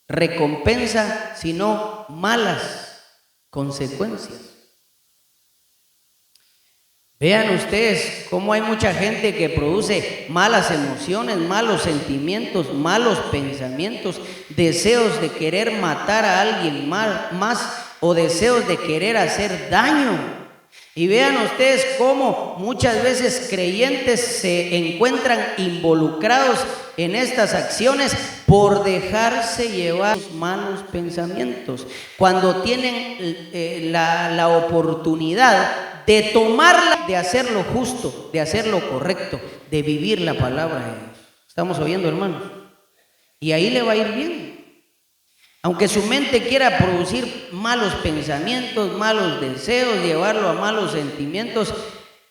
recompensa, sino malas consecuencias. Vean ustedes cómo hay mucha gente que produce malas emociones, malos sentimientos, malos pensamientos, deseos de querer matar a alguien más o deseos de querer hacer daño. Y vean ustedes cómo muchas veces creyentes se encuentran involucrados en estas acciones por dejarse llevar sus malos pensamientos, cuando tienen la oportunidad de tomarla, de hacer lo justo, de hacer lo correcto, de vivir la palabra de Dios. ¿Estamos oyendo, hermanos? Y ahí le va a ir bien. Aunque su mente quiera producir malos pensamientos, malos deseos, llevarlo a malos sentimientos,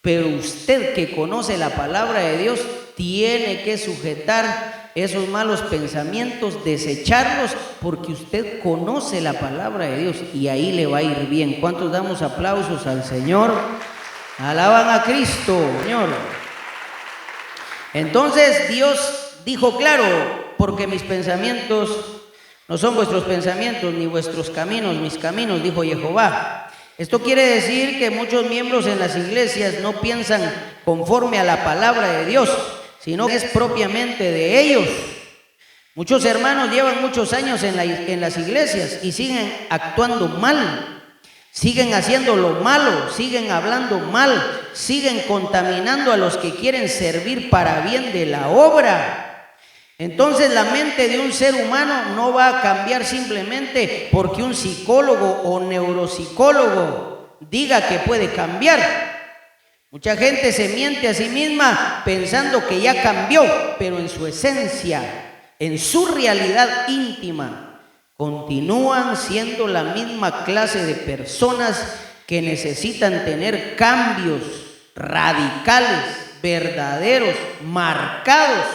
pero usted que conoce la palabra de Dios tiene que sujetar esos malos pensamientos, desecharlos, porque usted conoce la palabra de Dios y ahí le va a ir bien. ¿Cuántos damos aplausos al Señor? Alaban a Cristo, Señor. Entonces Dios dijo claro, porque mis pensamientos no son vuestros pensamientos, ni vuestros caminos, mis caminos, dijo Jehová. Esto quiere decir que muchos miembros en las iglesias no piensan conforme a la palabra de Dios, sino que es propiamente de ellos. Muchos hermanos llevan muchos años en las iglesias y siguen actuando mal, siguen haciendo lo malo, siguen hablando mal, siguen contaminando a los que quieren servir para bien de la obra. Entonces la mente de un ser humano no va a cambiar simplemente porque un psicólogo o neuropsicólogo diga que puede cambiar. Mucha gente se miente a sí misma pensando que ya cambió, pero en su esencia, en su realidad íntima, continúan siendo la misma clase de personas que necesitan tener cambios radicales, verdaderos, marcados.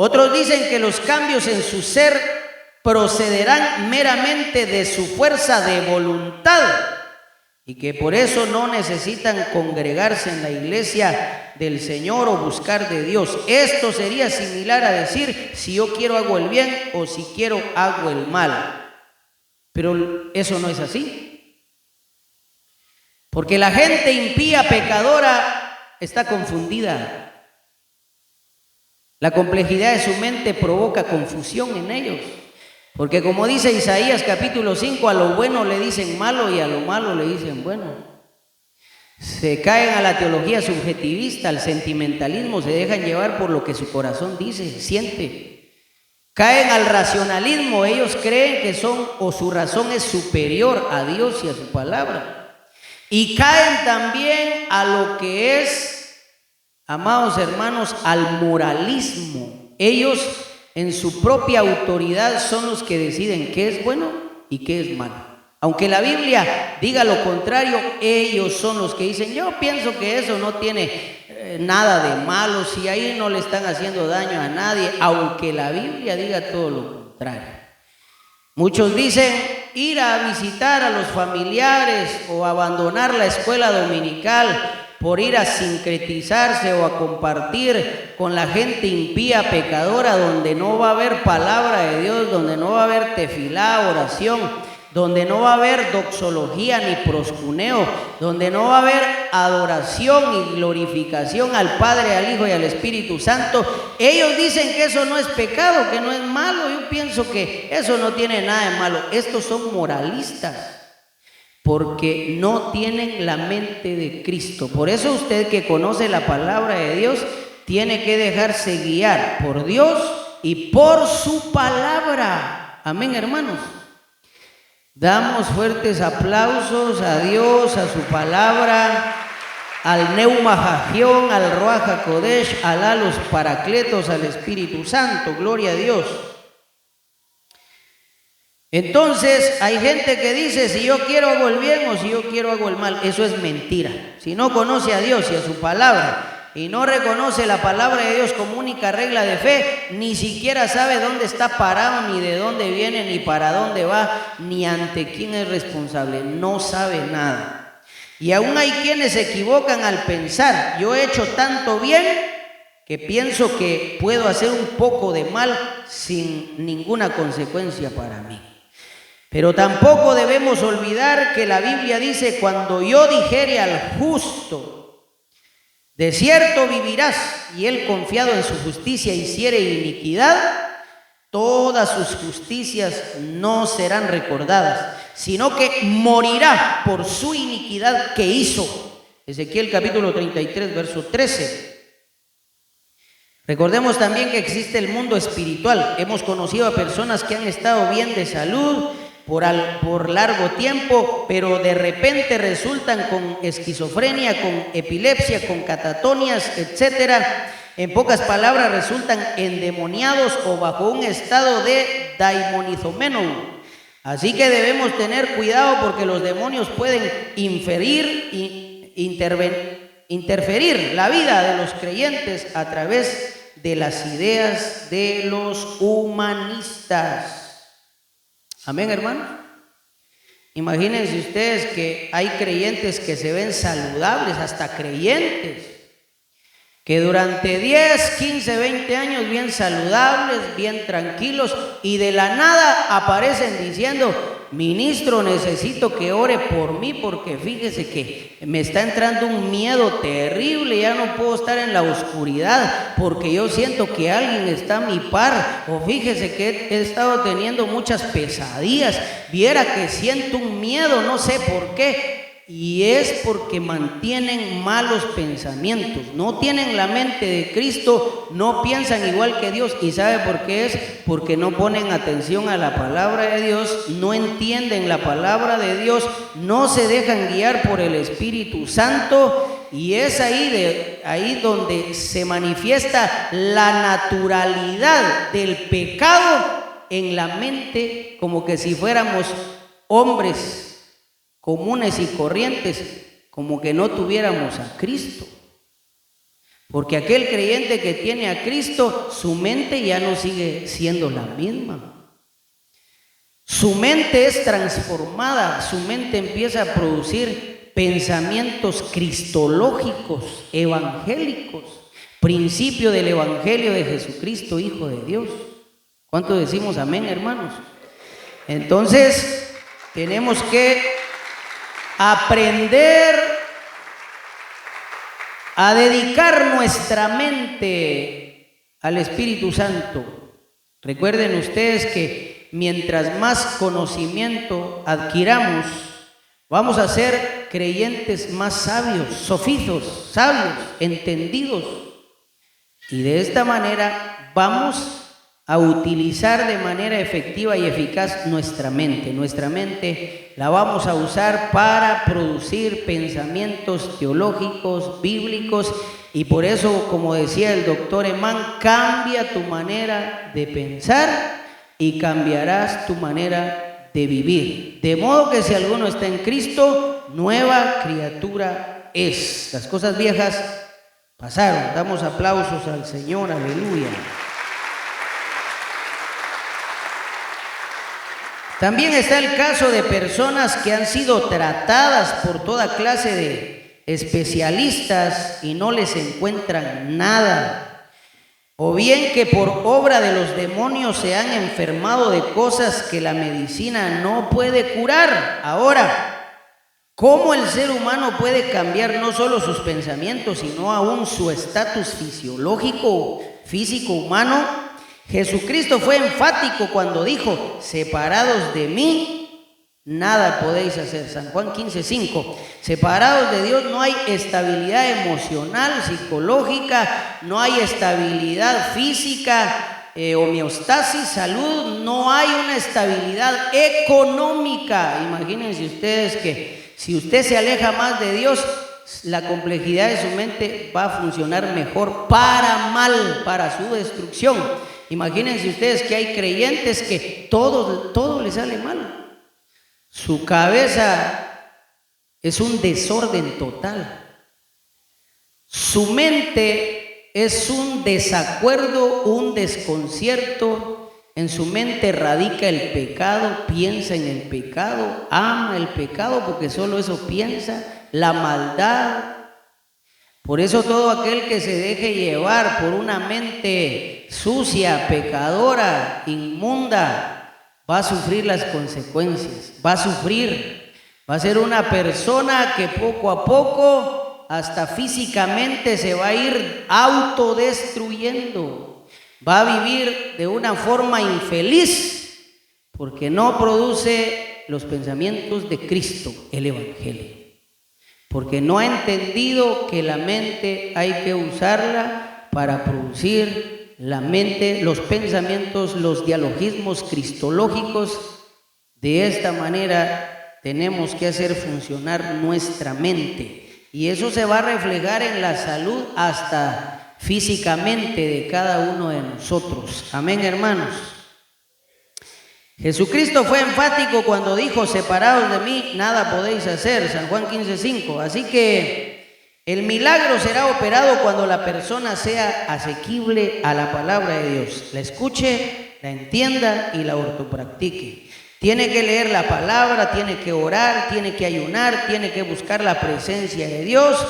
Otros dicen que los cambios en su ser procederán meramente de su fuerza de voluntad y que por eso no necesitan congregarse en la iglesia del Señor o buscar de Dios. Esto sería similar a decir, si yo quiero hago el bien o si quiero hago el mal. Pero eso no es así. Porque la gente impía, pecadora, está confundida. La complejidad de su mente provoca confusión en ellos. Porque como dice Isaías capítulo 5, a lo bueno le dicen malo y a lo malo le dicen bueno. Se caen a la teología subjetivista, al sentimentalismo, se dejan llevar por lo que su corazón dice, siente. Caen al racionalismo, ellos creen que son o su razón es superior a Dios y a su palabra. Y caen también a lo que es, amados hermanos, al moralismo. Ellos en su propia autoridad son los que deciden qué es bueno y qué es malo. Aunque la Biblia diga lo contrario, ellos son los que dicen, yo pienso que eso no tiene nada de malo, si ahí no le están haciendo daño a nadie, aunque la Biblia diga todo lo contrario. Muchos dicen ir a visitar a los familiares o abandonar la escuela dominical por ir a sincretizarse o a compartir con la gente impía, pecadora, donde no va a haber palabra de Dios, donde no va a haber tefilá, oración, donde no va a haber doxología ni proscuneo, donde no va a haber adoración y glorificación al Padre, al Hijo y al Espíritu Santo. Ellos dicen que eso no es pecado, que no es malo. Yo pienso que eso no tiene nada de malo. Estos son moralistas, porque no tienen la mente de Cristo. Por eso usted que conoce la palabra de Dios tiene que dejarse guiar por Dios y por su palabra. Amén, hermanos. Damos fuertes aplausos a Dios, a su palabra, al Neuma Hagión, al Ruach HaKodesh, a los Paracletos, al Espíritu Santo. Gloria a Dios. Entonces hay gente que dice, si yo quiero hago el bien o si yo quiero hago el mal. Eso es mentira. Si no conoce a Dios y a su palabra y no reconoce la palabra de Dios como única regla de fe, ni siquiera sabe dónde está parado, ni de dónde viene, ni para dónde va, ni ante quién es responsable. No sabe nada. Y aún hay quienes se equivocan al pensar, yo he hecho tanto bien que pienso que puedo hacer un poco de mal sin ninguna consecuencia para mí. Pero tampoco debemos olvidar que la Biblia dice: cuando yo dijere al justo, de cierto vivirás, y él confiado en su justicia hiciere iniquidad, todas sus justicias no serán recordadas, sino que morirá por su iniquidad que hizo. Ezequiel capítulo 33, verso 13. Recordemos también que existe el mundo espiritual. Hemos conocido a personas que han estado bien de salud por largo tiempo, pero de repente resultan con esquizofrenia, con epilepsia, con catatonias, etcétera. En pocas palabras, resultan endemoniados o bajo un estado de daimonizomeno. Así que debemos tener cuidado, porque los demonios pueden interferir la vida de los creyentes a través de las ideas de los humanistas. Amén, hermano. Imagínense ustedes que hay creyentes que se ven saludables, hasta creyentes, que durante 10, 15, 20 años bien saludables, bien tranquilos, y de la nada aparecen diciendo: ministro, necesito que ore por mí, porque fíjese que me está entrando un miedo terrible, ya no puedo estar en la oscuridad porque yo siento que alguien está a mi par, o fíjese que he estado teniendo muchas pesadillas, viera que siento un miedo, no sé por qué. Y es porque mantienen malos pensamientos, no tienen la mente de Cristo, no piensan igual que Dios. ¿Y sabe por qué es? Porque no ponen atención a la palabra de Dios, no entienden la palabra de Dios, no se dejan guiar por el Espíritu Santo. Y es ahí donde se manifiesta la naturalidad del pecado en la mente, como que si fuéramos hombres comunes y corrientes, como que no tuviéramos a Cristo. Porque aquel creyente que tiene a Cristo, su mente ya no sigue siendo la misma. Su mente es transformada, su mente empieza a producir pensamientos cristológicos, evangélicos, principio del evangelio de Jesucristo, Hijo de Dios. ¿Cuánto decimos amén, hermanos? Entonces, tenemos que aprender a dedicar nuestra mente al Espíritu Santo. Recuerden ustedes que mientras más conocimiento adquiramos, vamos a ser creyentes más sabios, sofizos, sabios, entendidos. Y de esta manera vamos a utilizar de manera efectiva y eficaz nuestra mente. Nuestra mente la vamos a usar para producir pensamientos teológicos, bíblicos, y por eso, como decía el doctor Emán, cambia tu manera de pensar y cambiarás tu manera de vivir. De modo que si alguno está en Cristo, nueva criatura es. Las cosas viejas pasaron. Damos aplausos al Señor, aleluya. También está el caso de personas que han sido tratadas por toda clase de especialistas y no les encuentran nada. O bien que por obra de los demonios se han enfermado de cosas que la medicina no puede curar. Ahora, ¿cómo el ser humano puede cambiar no solo sus pensamientos, sino aún su estatus fisiológico, físico, humano? Jesucristo fue enfático cuando dijo: separados de mí, nada podéis hacer. San Juan 15:5. Separados de Dios no hay estabilidad emocional, psicológica, no hay estabilidad física, homeostasis, salud, no hay una estabilidad económica. Imagínense ustedes que si usted se aleja más de Dios, la complejidad de su mente va a funcionar mejor para mal, para su destrucción. Imagínense ustedes que hay creyentes que todo les sale mal. Su cabeza es un desorden total. Su mente es un desacuerdo, un desconcierto. En su mente radica el pecado, piensa en el pecado, ama el pecado porque solo eso piensa, la maldad. Por eso todo aquel que se deje llevar por una mente sucia, pecadora, inmunda, va a sufrir las consecuencias, va a sufrir, va a ser una persona que poco a poco, hasta físicamente, se va a ir autodestruyendo, va a vivir de una forma infeliz, porque no produce los pensamientos de Cristo, el Evangelio. Porque no ha entendido que la mente hay que usarla para producir la mente, los pensamientos, los dialogismos cristológicos. De esta manera tenemos que hacer funcionar nuestra mente. Y eso se va a reflejar en la salud hasta físicamente de cada uno de nosotros. Amén, hermanos. Jesucristo fue enfático cuando dijo: separados de mí, nada podéis hacer, San Juan 15:5. Así que el milagro será operado cuando la persona sea asequible a la palabra de Dios, la escuche, la entienda y la ortopractique. Tiene que leer la palabra, tiene que orar, tiene que ayunar, tiene que buscar la presencia de Dios.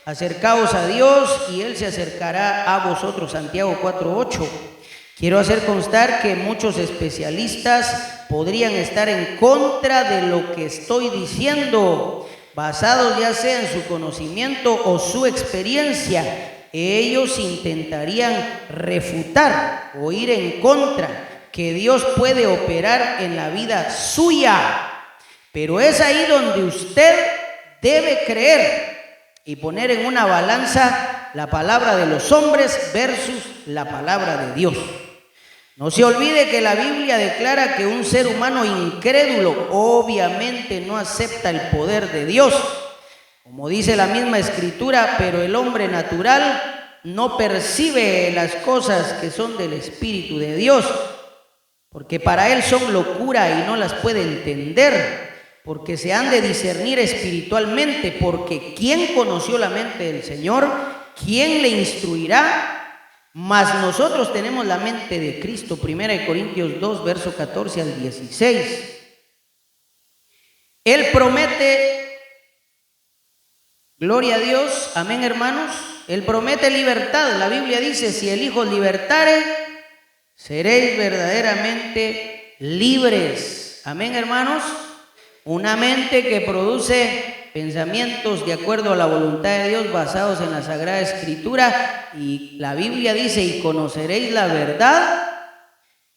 Acercaos a Dios y Él se acercará a vosotros, Santiago 4:8. Quiero hacer constar que muchos especialistas podrían estar en contra de lo que estoy diciendo, basados ya sea en su conocimiento o su experiencia. Ellos intentarían refutar o ir en contra que Dios puede operar en la vida suya, pero es ahí donde usted debe creer y poner en una balanza la palabra de los hombres versus la palabra de Dios. No se olvide que la Biblia declara que un ser humano incrédulo obviamente no acepta el poder de Dios, como dice la misma Escritura, pero el hombre natural no percibe las cosas que son del Espíritu de Dios, porque para él son locura y no las puede entender, porque se han de discernir espiritualmente, porque ¿quién conoció la mente del Señor? ¿Quién le instruirá? Mas nosotros tenemos la mente de Cristo. 1 Corintios 2, verso 14 al 16. Él promete, gloria a Dios, amén, hermanos. Él promete libertad. La Biblia dice: si el Hijo libertare, seréis verdaderamente libres. Amén, hermanos. Una mente que produce pensamientos de acuerdo a la voluntad de Dios, basados en la Sagrada Escritura. Y la Biblia dice: y conoceréis la verdad,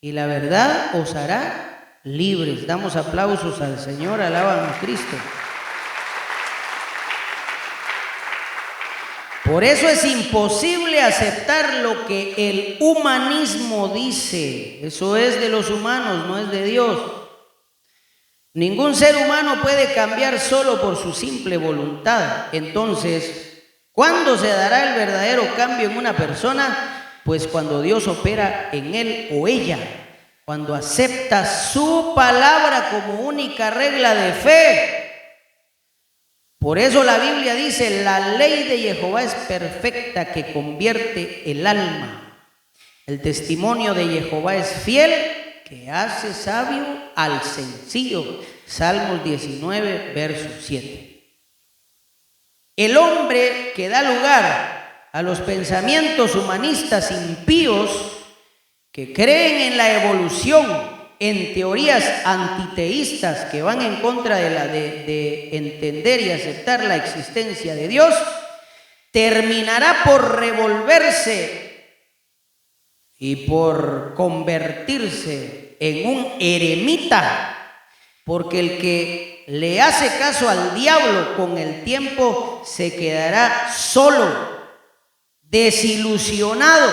y la verdad os hará libres. Damos aplausos al Señor, alaban a Cristo. Por eso es imposible aceptar lo que el humanismo dice. Eso es de los humanos, no es de Dios. Ningún ser humano puede cambiar solo por su simple voluntad. Entonces, ¿cuándo se dará el verdadero cambio en una persona? Pues cuando Dios opera en él o ella, cuando acepta su palabra como única regla de fe. Por eso la Biblia dice: la ley de Jehová es perfecta, que convierte el alma. El testimonio de Jehová es fiel, que hace sabio al sencillo. Salmos 19, verso 7. El hombre que da lugar a los pensamientos humanistas impíos, que creen en la evolución, en teorías antiteístas que van en contra de entender y aceptar la existencia de Dios, terminará por revolverse y por convertirse en un eremita, porque el que le hace caso al diablo con el tiempo se quedará solo, desilusionado,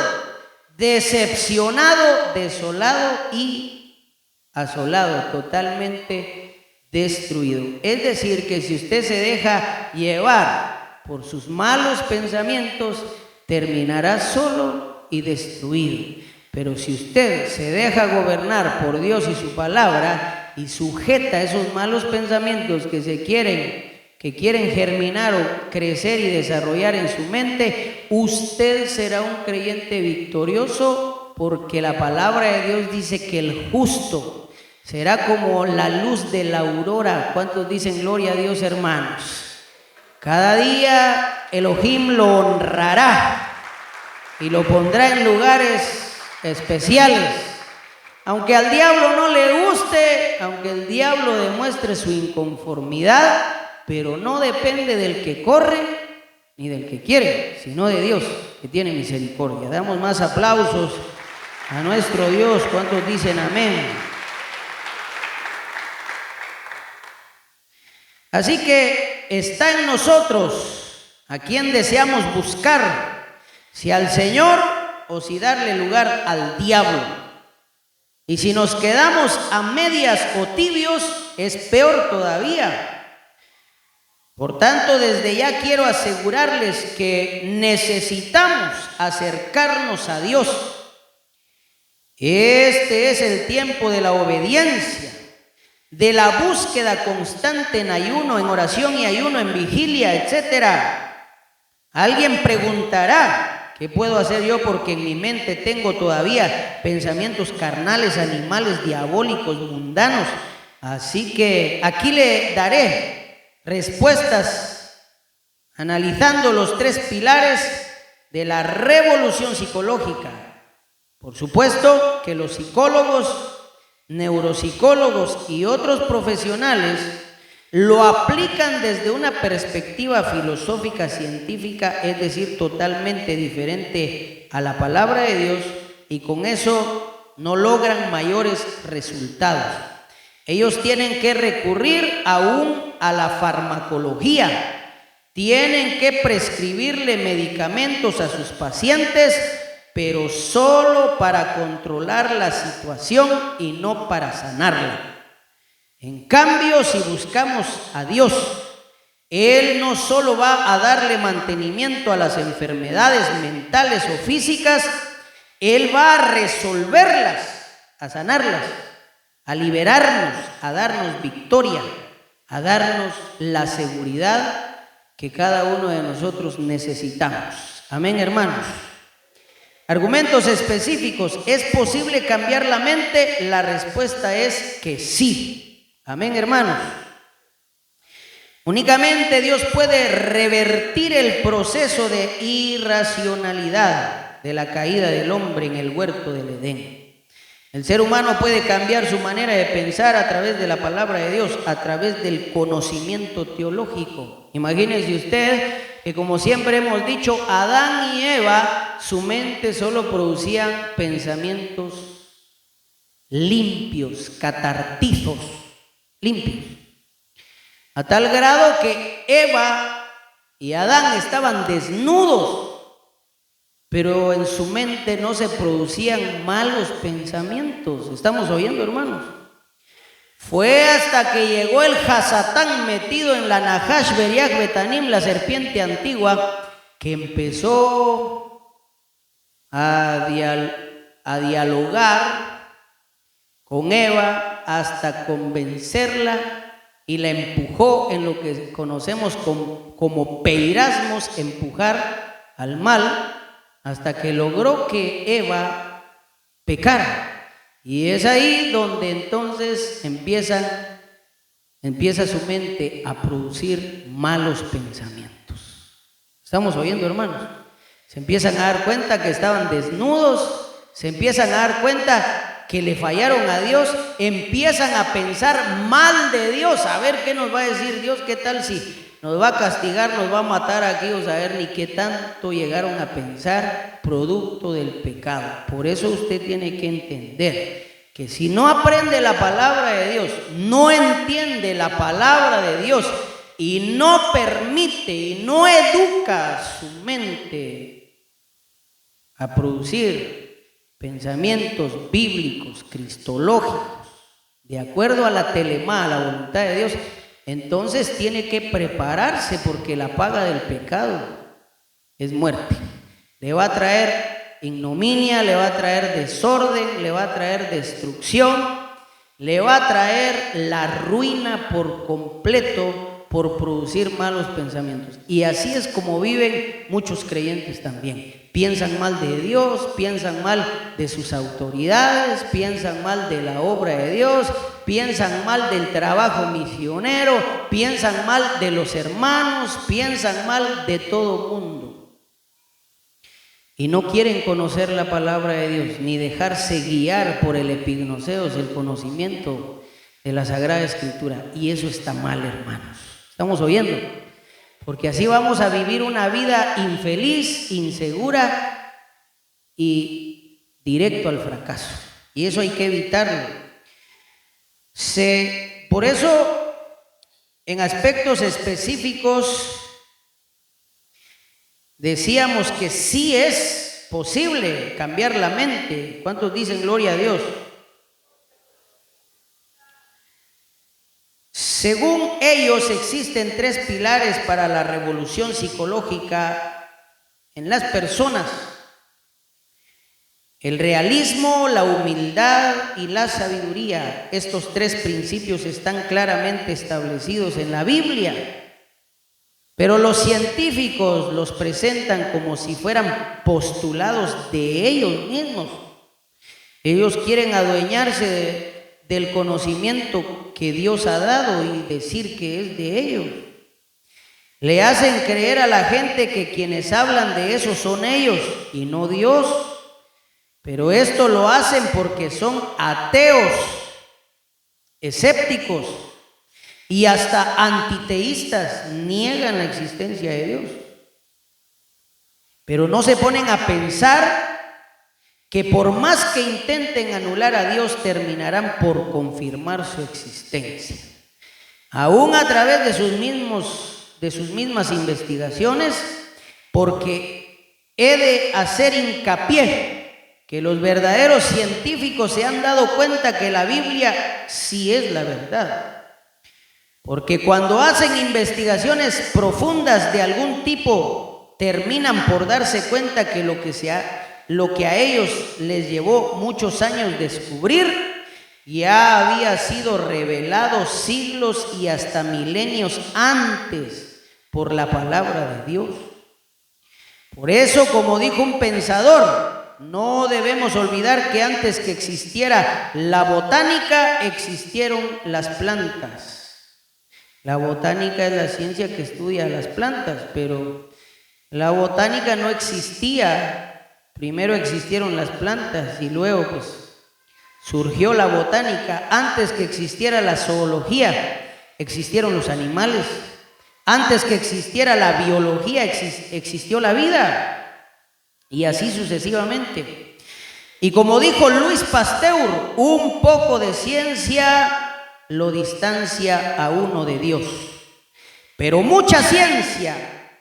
decepcionado, desolado y asolado, totalmente destruido. Es decir, que si usted se deja llevar por sus malos pensamientos, terminará solo y destruido. Pero si usted se deja gobernar por Dios y su palabra y sujeta esos malos pensamientos que quieren germinar o crecer y desarrollar en su mente, usted será un creyente victorioso, porque la palabra de Dios dice que el justo será como la luz de la aurora. ¿Cuántos dicen gloria a Dios, hermanos? Cada día Elohim lo honrará y lo pondrá en lugares especiales. Aunque al diablo no le guste, aunque el diablo demuestre su inconformidad, pero no depende del que corre ni del que quiere, sino de Dios, que tiene misericordia. Damos más aplausos a nuestro Dios. ¿Cuántos dicen amén? Así que está en nosotros a quien deseamos buscar, si al Señor o si darle lugar al diablo. Y si nos quedamos a medias o tibios, es peor todavía. Por tanto, desde ya quiero asegurarles que necesitamos acercarnos a Dios. Este es el tiempo de la obediencia, de la búsqueda constante en ayuno, en oración y ayuno, en vigilia, etc. Alguien preguntará: ¿qué puedo hacer yo? Porque en mi mente tengo todavía pensamientos carnales, animales, diabólicos, mundanos. Así que aquí le daré respuestas analizando los 3 pilares de la revolución psicológica. Por supuesto que los psicólogos, neuropsicólogos y otros profesionales lo aplican desde una perspectiva filosófica, científica, es decir, totalmente diferente a la palabra de Dios, y con eso no logran mayores resultados. Ellos tienen que recurrir aún a la farmacología, tienen que prescribirle medicamentos a sus pacientes, pero solo para controlar la situación y no para sanarla. En cambio, si buscamos a Dios, Él no solo va a darle mantenimiento a las enfermedades mentales o físicas, Él va a resolverlas, a sanarlas, a liberarnos, a darnos victoria, a darnos la seguridad que cada uno de nosotros necesitamos. Amén, hermanos. Argumentos específicos. ¿Es posible cambiar la mente? La respuesta es que sí. Amén, hermanos. Únicamente Dios puede revertir el proceso de irracionalidad de la caída del hombre en el huerto del Edén. El ser humano puede cambiar su manera de pensar a través de la palabra de Dios, a través del conocimiento teológico. Imagínense usted que, como siempre hemos dicho, Adán y Eva, su mente solo producían pensamientos limpios, catartizos, limpios, a tal grado que Eva y Adán estaban desnudos, pero en su mente no se producían malos pensamientos. ¿Estamos oyendo, hermanos? Fue hasta que llegó el Hasatán metido en la Nahash Beriach Betanim, la serpiente antigua, que empezó a dialogar con Eva hasta convencerla, y la empujó en lo que conocemos como peirasmos, empujar al mal, hasta que logró que Eva pecara. Y es ahí donde entonces empieza su mente a producir malos pensamientos. ¿Estamos oyendo, hermanos? Se empiezan a dar cuenta que estaban desnudos, se empiezan a dar cuenta que le fallaron a Dios, empiezan a pensar mal de Dios. A ver qué nos va a decir Dios, qué tal si nos va a castigar, nos va a matar aquí, o saber ni qué tanto llegaron a pensar, producto del pecado. Por eso usted tiene que entender que si no aprende la palabra de Dios, no entiende la palabra de Dios y no permite y no educa su mente a producir pensamientos bíblicos, cristológicos, de acuerdo a la telemá, a la voluntad de Dios, entonces tiene que prepararse, porque la paga del pecado es muerte. Le va a traer ignominia, le va a traer desorden, le va a traer destrucción, le va a traer la ruina por completo por producir malos pensamientos. Y así es como viven muchos creyentes también. Piensan mal de Dios, piensan mal de sus autoridades, piensan mal de la obra de Dios, piensan mal del trabajo misionero, piensan mal de los hermanos, piensan mal de todo mundo. Y no quieren conocer la palabra de Dios, ni dejarse guiar por el epignoseos, el conocimiento de la Sagrada Escritura. Y eso está mal, hermanos. ¿Estamos oyendo? Porque así vamos a vivir una vida infeliz, insegura y directo al fracaso. Y eso hay que evitarlo. Por eso, en aspectos específicos, decíamos que sí es posible cambiar la mente. ¿Cuántos dicen gloria a Dios? Según ellos, existen 3 pilares para la revolución psicológica en las personas: el realismo, la humildad y la sabiduría. Estos 3 principios están claramente establecidos en la Biblia, pero los científicos los presentan como si fueran postulados de ellos mismos. Ellos quieren adueñarse del conocimiento que Dios ha dado y decir que es de ellos. Le hacen creer a la gente que quienes hablan de eso son ellos y no Dios. Pero esto lo hacen porque son ateos, escépticos y hasta antiteístas. Niegan la existencia de Dios. Pero no se ponen a pensar que por más que intenten anular a Dios, terminarán por confirmar su existencia. Aún a través de sus mismas investigaciones, porque he de hacer hincapié que los verdaderos científicos se han dado cuenta que la Biblia sí es la verdad. Porque cuando hacen investigaciones profundas de algún tipo, terminan por darse cuenta que lo que a ellos les llevó muchos años descubrir ya había sido revelado siglos y hasta milenios antes por la palabra de Dios. Por eso, como dijo un pensador, no debemos olvidar que antes que existiera la botánica, existieron las plantas. La botánica es la ciencia que estudia las plantas, pero la botánica no existía. Primero existieron las plantas y luego pues surgió la botánica. Antes que existiera la zoología, existieron los animales. Antes que existiera la biología, existió la vida. Y así sucesivamente. Y como dijo Luis Pasteur, un poco de ciencia lo distancia a uno de Dios, pero mucha ciencia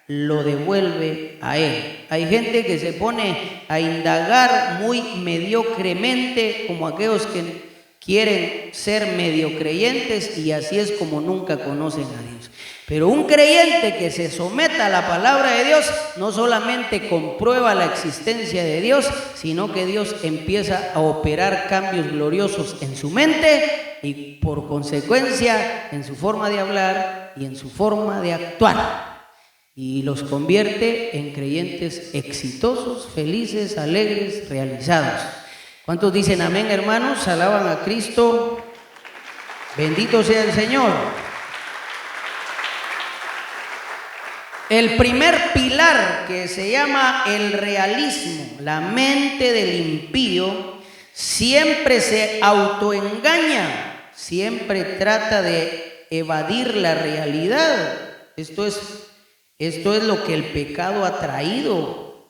lo devuelve a él. Hay gente que se pone a indagar muy mediocremente, como aquellos que quieren ser medio creyentes, y así es como nunca conocen a Dios. Pero un creyente que se someta a la palabra de Dios no solamente comprueba la existencia de Dios, sino que Dios empieza a operar cambios gloriosos en su mente y por consecuencia en su forma de hablar y en su forma de actuar. Y los convierte en creyentes exitosos, felices, alegres, realizados. ¿Cuántos dicen amén, hermanos? Alaban a Cristo. Bendito sea el Señor. El primer pilar, que se llama el realismo, la mente del impío, siempre se autoengaña, siempre trata de evadir la realidad. Esto es lo que el pecado ha traído.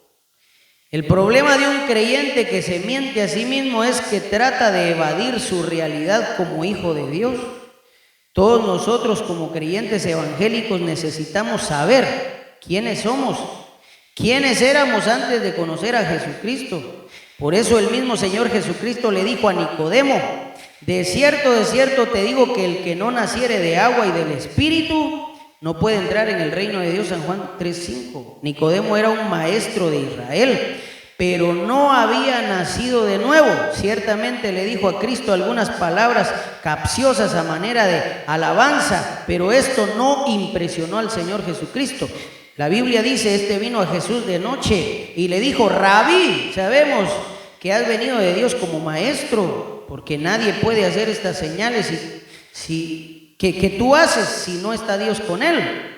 El problema de un creyente que se miente a sí mismo es que trata de evadir su realidad como hijo de Dios. Todos nosotros como creyentes evangélicos necesitamos saber quiénes somos, quiénes éramos antes de conocer a Jesucristo. Por eso el mismo Señor Jesucristo le dijo a Nicodemo: de cierto te digo que el que no naciere de agua y del Espíritu no puede entrar en el reino de Dios. San Juan 3:5. Nicodemo era un maestro de Israel, pero no había nacido de nuevo. Ciertamente le dijo a Cristo algunas palabras capciosas a manera de alabanza, pero esto no impresionó al Señor Jesucristo. La Biblia dice, este vino a Jesús de noche y le dijo: Rabí, sabemos que has venido de Dios como maestro, porque nadie puede hacer estas señales que tú haces si no está Dios con él.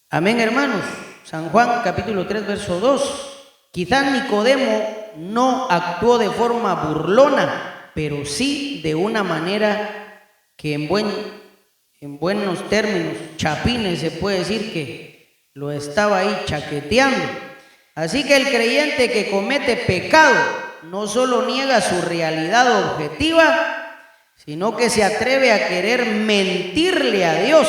Amén, hermanos. San Juan capítulo 3 verso 2. Quizás Nicodemo no actuó de forma burlona, pero sí de una manera que en buenos términos, chapines, se puede decir que lo estaba ahí chaqueteando. Así que el creyente que comete pecado no solo niega su realidad objetiva, sino que se atreve a querer mentirle a Dios.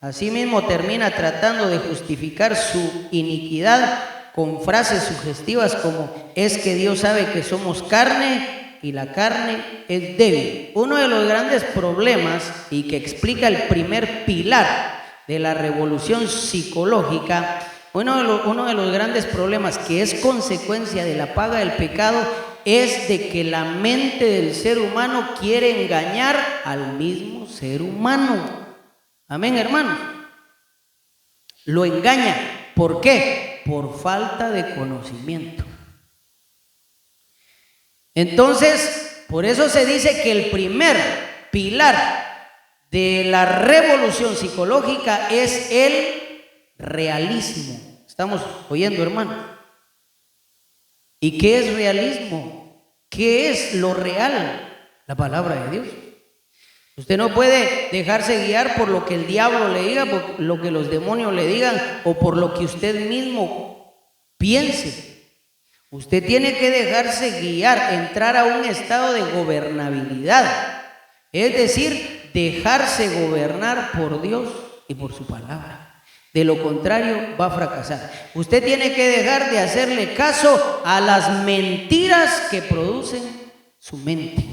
Asimismo termina tratando de justificar su iniquidad con frases sugestivas como: es que Dios sabe que somos carne y la carne es débil. Uno de los grandes problemas, y que explica el primer pilar de la revolución psicológica, uno de los grandes problemas que es consecuencia de la paga del pecado, es de que la mente del ser humano quiere engañar al mismo ser humano. Amén, hermanos. Lo engaña. ¿Por qué? Por falta de conocimiento. Entonces, por eso se dice que el primer pilar de la revolución psicológica es el realismo. ¿Estamos oyendo, hermano? ¿Y qué es realismo? ¿Qué es lo real? La palabra de Dios. Usted no puede dejarse guiar por lo que el diablo le diga, por lo que los demonios le digan o por lo que usted mismo piense. Usted tiene que dejarse guiar, entrar a un estado de gobernabilidad, es decir, dejarse gobernar por Dios y por su palabra. De lo contrario, va a fracasar. Usted tiene que dejar de hacerle caso a las mentiras que producen su mente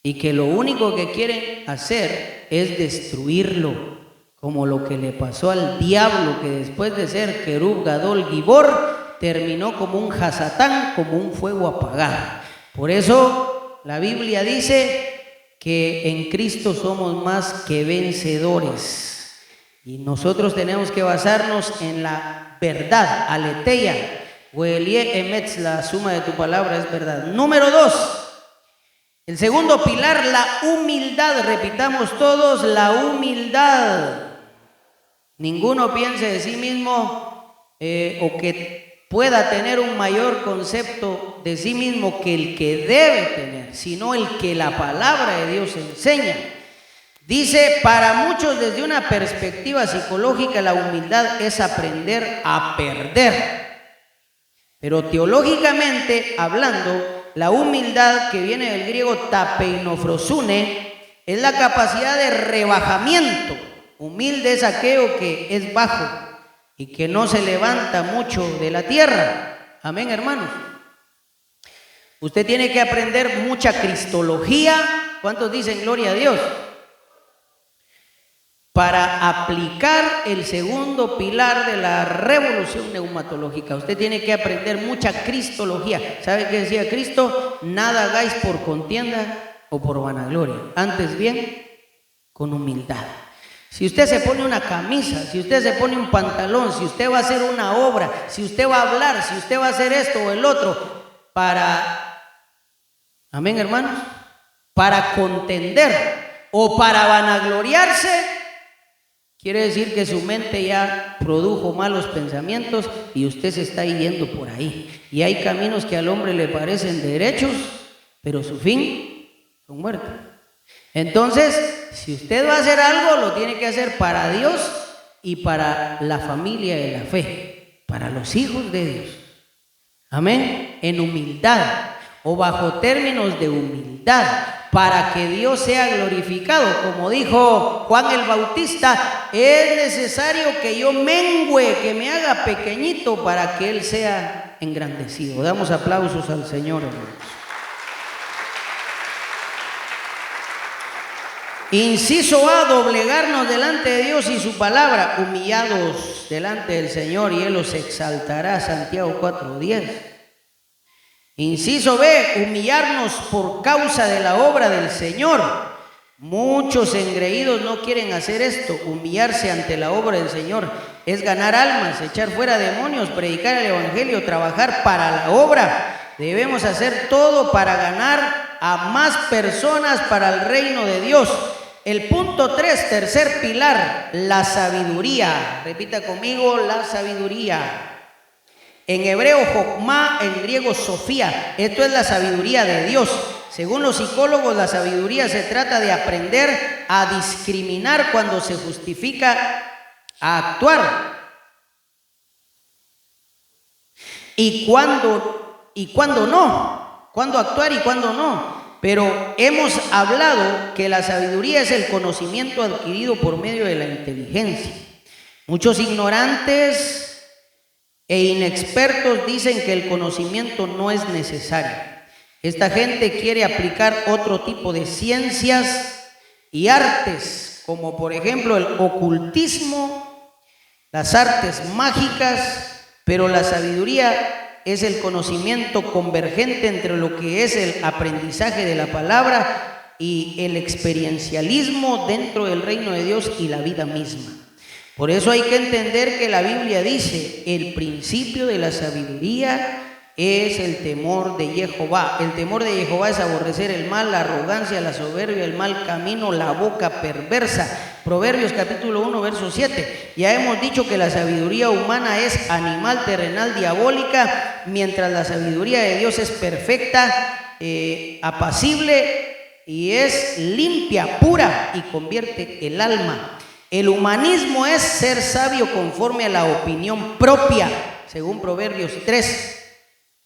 y que lo único que quieren hacer es destruirlo, como lo que le pasó al diablo, que después de ser Querub, Gadol, Gibor, terminó como un Hasatán, como un fuego apagado. Por eso la Biblia dice que en Cristo somos más que vencedores, y nosotros tenemos que basarnos en la verdad, aletheia, Welie emetz, la suma de tu palabra es verdad. Número 2. El segundo pilar, la humildad. Repitamos todos: la humildad. Ninguno piense de sí mismo o que pueda tener un mayor concepto de sí mismo que el que debe tener, sino el que la palabra de Dios enseña. Dice, para muchos desde una perspectiva psicológica, la humildad es aprender a perder. Pero teológicamente hablando, la humildad, que viene del griego tapeinofrosune, es la capacidad de rebajamiento. Humilde es aquello que es bajo y que no se levanta mucho de la tierra. Amén, hermanos. Usted tiene que aprender mucha cristología. ¿Cuántos dicen gloria a Dios? Para aplicar el segundo pilar de la revolución neumatológica, usted tiene que aprender mucha cristología. ¿Sabe qué decía Cristo? Nada hagáis por contienda o por vanagloria, antes bien con humildad. Si usted se pone una camisa, si usted se pone un pantalón, si usted va a hacer una obra, si usted va a hablar, si usted va a hacer esto o el otro, amén, hermanos, para contender o para vanagloriarse, quiere decir que su mente ya produjo malos pensamientos y usted se está yendo por ahí. Y hay caminos que al hombre le parecen derechos, pero su fin son muertos. Entonces, si usted va a hacer algo, lo tiene que hacer para Dios y para la familia de la fe, para los hijos de Dios. Amén. En humildad o bajo términos de humildad, para que Dios sea glorificado. Como dijo Juan el Bautista, es necesario que yo mengüe, que me haga pequeñito para que Él sea engrandecido. Damos aplausos al Señor, hermanos. Inciso A, doblegarnos delante de Dios y su palabra, humillados delante del Señor y Él los exaltará, Santiago 4:10. Inciso B, humillarnos por causa de la obra del Señor. Muchos engreídos no quieren hacer esto. Humillarse ante la obra del Señor es ganar almas, echar fuera demonios, predicar el evangelio, trabajar para la obra. Debemos hacer todo para ganar a más personas para el reino de Dios. El punto 3, tercer pilar, la sabiduría. Repita conmigo, la sabiduría. En hebreo, Jokmá, en griego, Sofía. Esto es la sabiduría de Dios. Según los psicólogos, la sabiduría se trata de aprender a discriminar cuando se justifica a actuar y cuando no, cuando actuar y cuando no. Pero hemos hablado que la sabiduría es el conocimiento adquirido por medio de la inteligencia. Muchos ignorantes e inexpertos dicen que el conocimiento no es necesario. Esta gente quiere aplicar otro tipo de ciencias y artes, como por ejemplo el ocultismo, las artes mágicas, pero la sabiduría es el conocimiento convergente entre lo que es el aprendizaje de la palabra y el experiencialismo dentro del reino de Dios y la vida misma. Por eso hay que entender que la Biblia dice, el principio de la sabiduría es el temor de Jehová. El temor de Jehová es aborrecer el mal, la arrogancia, la soberbia, el mal camino, la boca perversa. Proverbios capítulo 1, verso 7. Ya hemos dicho que la sabiduría humana es animal, terrenal, diabólica, mientras la sabiduría de Dios es perfecta, apacible y es limpia, pura y convierte el alma. El humanismo es ser sabio conforme a la opinión propia, según Proverbios 3.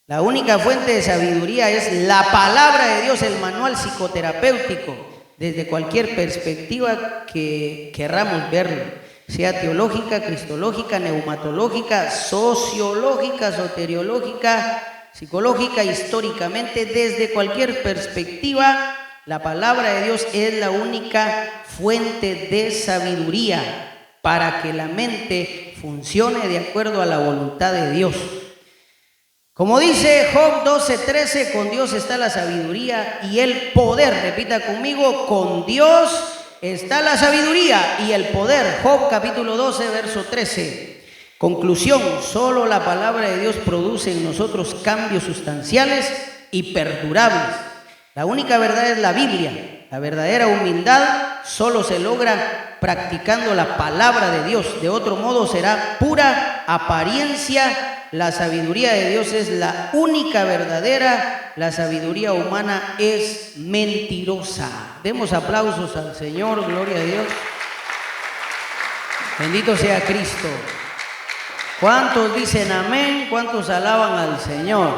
La única fuente de sabiduría es la palabra de Dios, el manual psicoterapéutico, desde cualquier perspectiva que querramos verlo, sea teológica, cristológica, neumatológica, sociológica, soteriológica, psicológica, históricamente, desde cualquier perspectiva, la palabra de Dios es la única fuente de sabiduría para que la mente funcione de acuerdo a la voluntad de Dios. Como dice Job 12:13, con Dios está la sabiduría y el poder. Repita conmigo, con Dios está la sabiduría y el poder. Job capítulo 12, verso 13. Conclusión, solo la palabra de Dios produce en nosotros cambios sustanciales y perdurables. La única verdad es la Biblia. La verdadera humildad solo se logra practicando la palabra de Dios. De otro modo será pura apariencia. La sabiduría de Dios es la única verdadera, la sabiduría humana es mentirosa. Demos aplausos al Señor, gloria a Dios. Bendito sea Cristo. ¿Cuántos dicen amén? ¿Cuántos alaban al Señor?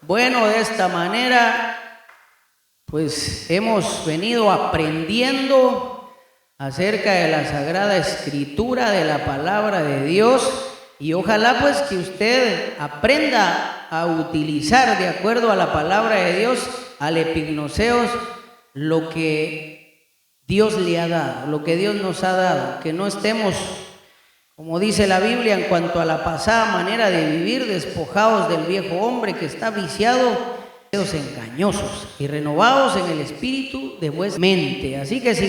Bueno, de esta manera, pues hemos venido aprendiendo acerca de la Sagrada Escritura, de la palabra de Dios. Y ojalá pues que usted aprenda a utilizar de acuerdo a la palabra de Dios, al epignoseos, lo que Dios le ha dado, lo que Dios nos ha dado. Que no estemos, como dice la Biblia, en cuanto a la pasada manera de vivir, despojados del viejo hombre que está viciado, engañosos y renovados en el espíritu de vuestra mente. Así que si